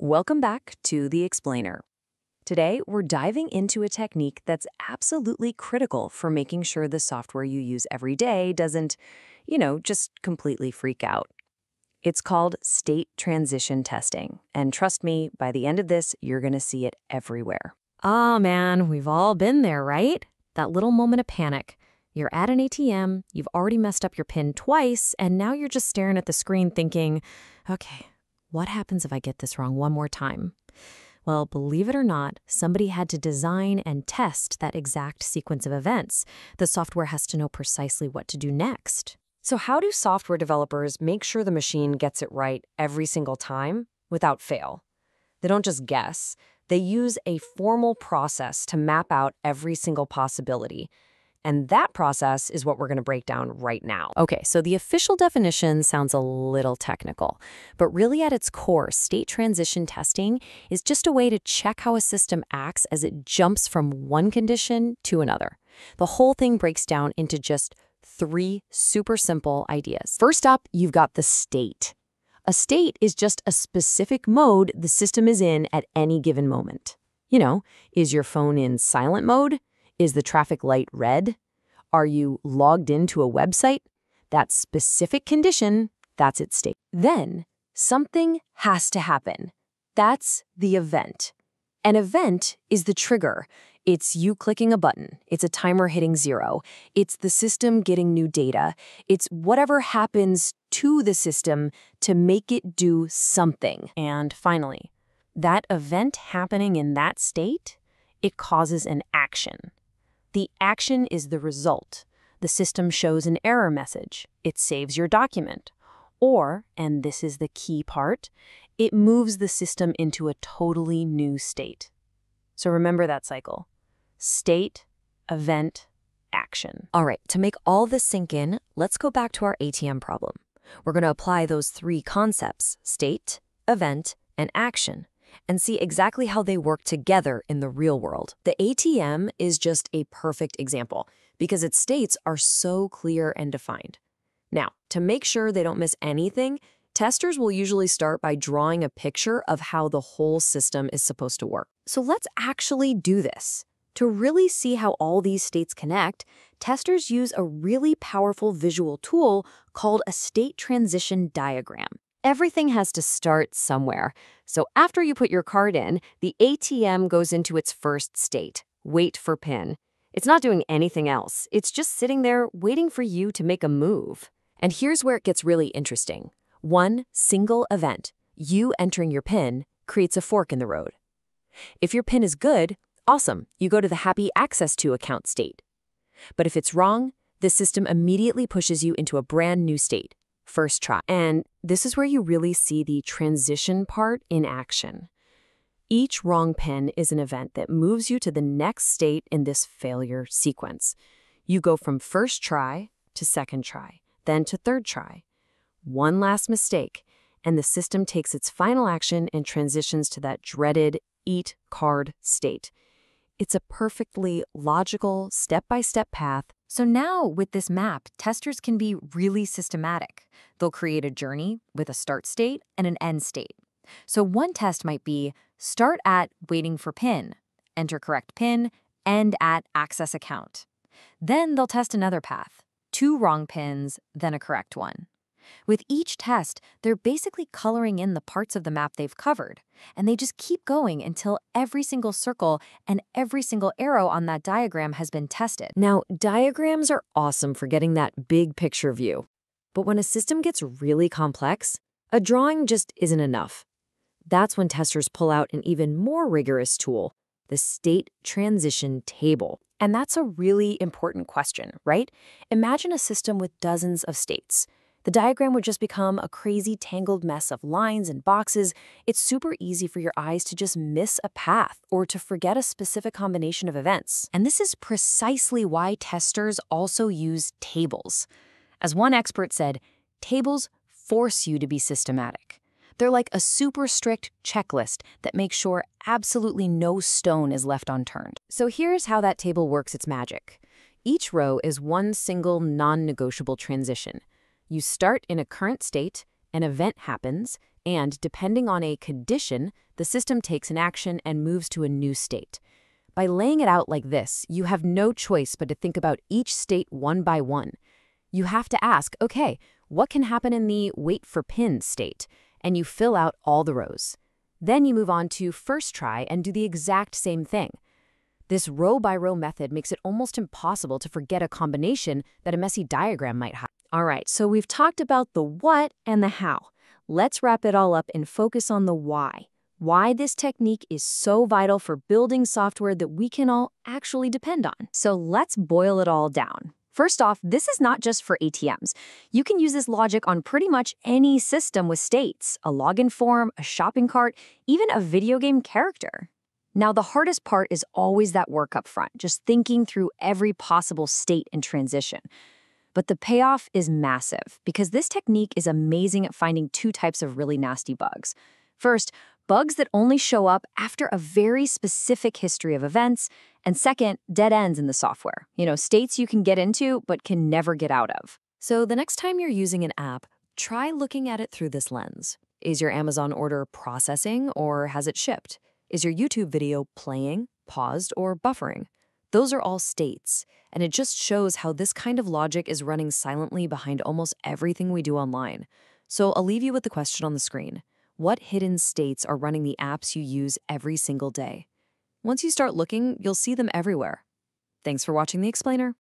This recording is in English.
Welcome back to The Explainer. Today, we're diving into a technique that's absolutely critical for making sure the software you use every day doesn't, just completely freak out. It's called state transition testing, and trust me, by the end of this, you're going to see it everywhere. Oh man, we've all been there, right? That little moment of panic. You're at an ATM, you've already messed up your PIN twice, and now you're just staring at the screen thinking, okay, what happens if I get this wrong one more time? Well, believe it or not, somebody had to design and test that exact sequence of events. The software has to know precisely what to do next. So how do software developers make sure the machine gets it right every single time without fail? They don't just guess. They use a formal process to map out every single possibility. And that process is what we're going to break down right now. Okay, so the official definition sounds a little technical, but really at its core, state transition testing is just a way to check how a system acts as it jumps from one condition to another. The whole thing breaks down into just three super simple ideas. First up, you've got the state. A state is just a specific mode the system is in at any given moment. Is your phone in silent mode? Is the traffic light red? Are you logged into a website? That specific condition, that's its state. Then, something has to happen. That's the event. An event is the trigger. It's you clicking a button. It's a timer hitting 0. It's the system getting new data. It's whatever happens to the system to make it do something. And finally, that event happening in that state, it causes an action. The action is the result. The system shows an error message. It saves your document. Or, and this is the key part, it moves the system into a totally new state. So remember that cycle. State, event, action. All right, to make all this sink in, let's go back to our ATM problem. We're going to apply those three concepts, state, event, and action, and see exactly how they work together in the real world. The ATM is just a perfect example because its states are so clear and defined. Now, to make sure they don't miss anything, testers will usually start by drawing a picture of how the whole system is supposed to work. So let's actually do this. To really see how all these states connect, testers use a really powerful visual tool called a state transition diagram. Everything has to start somewhere. So after you put your card in, the ATM goes into its first state, wait for PIN. It's not doing anything else. It's just sitting there waiting for you to make a move. And here's where it gets really interesting. One single event, you entering your PIN, creates a fork in the road. If your PIN is good, awesome, you go to the happy access to account state. But if it's wrong, the system immediately pushes you into a brand new state. First try. And this is where you really see the transition part in action. Each wrong PIN is an event that moves you to the next state in this failure sequence. You go from first try to second try, then to third try. One last mistake, and the system takes its final action and transitions to that dreaded eat card state. It's a perfectly logical, step-by-step path. So now, with this map, testers can be really systematic. They'll create a journey with a start state and an end state. So one test might be start at waiting for PIN, enter correct PIN, end at access account. Then they'll test another path, 2 wrong PINs, then a correct one. With each test, they're basically coloring in the parts of the map they've covered, and they just keep going until every single circle and every single arrow on that diagram has been tested. Now, diagrams are awesome for getting that big picture view, but when a system gets really complex, a drawing just isn't enough. That's when testers pull out an even more rigorous tool, the state transition table. And that's a really important question, right? Imagine a system with dozens of states. The diagram would just become a crazy tangled mess of lines and boxes. It's super easy for your eyes to just miss a path or to forget a specific combination of events. And this is precisely why testers also use tables. As one expert said, tables force you to be systematic. They're like a super strict checklist that makes sure absolutely no stone is left unturned. So here's how that table works its magic. Each row is one single non-negotiable transition. You start in a current state, an event happens, And depending on a condition, the system takes an action and moves to a new state. By laying it out like this, you have no choice but to think about each state one by one. You have to ask, okay, what can happen in the wait for pin state? And you fill out all the rows. Then you move on to first try and do the exact same thing. This row-by-row method makes it almost impossible to forget a combination that a messy diagram might hide. All right, so we've talked about the what and the how. Let's wrap it all up and focus on the why. Why this technique is so vital for building software that we can all actually depend on. So let's boil it all down. First off, this is not just for ATMs. You can use this logic on pretty much any system with states, a login form, a shopping cart, even a video game character. Now, the hardest part is always that work up front, just thinking through every possible state and transition. But the payoff is massive because this technique is amazing at finding two types of really nasty bugs. First, bugs that only show up after a very specific history of events, and second, dead ends in the software. States you can get into but can never get out of. So the next time you're using an app, try looking at it through this lens. Is your Amazon order processing or has it shipped? Is your YouTube video playing, paused, or buffering? Those are all states, and it just shows how this kind of logic is running silently behind almost everything we do online. So I'll leave you with the question on the screen. What hidden states are running the apps you use every single day? Once you start looking, you'll see them everywhere. Thanks for watching The Explainer.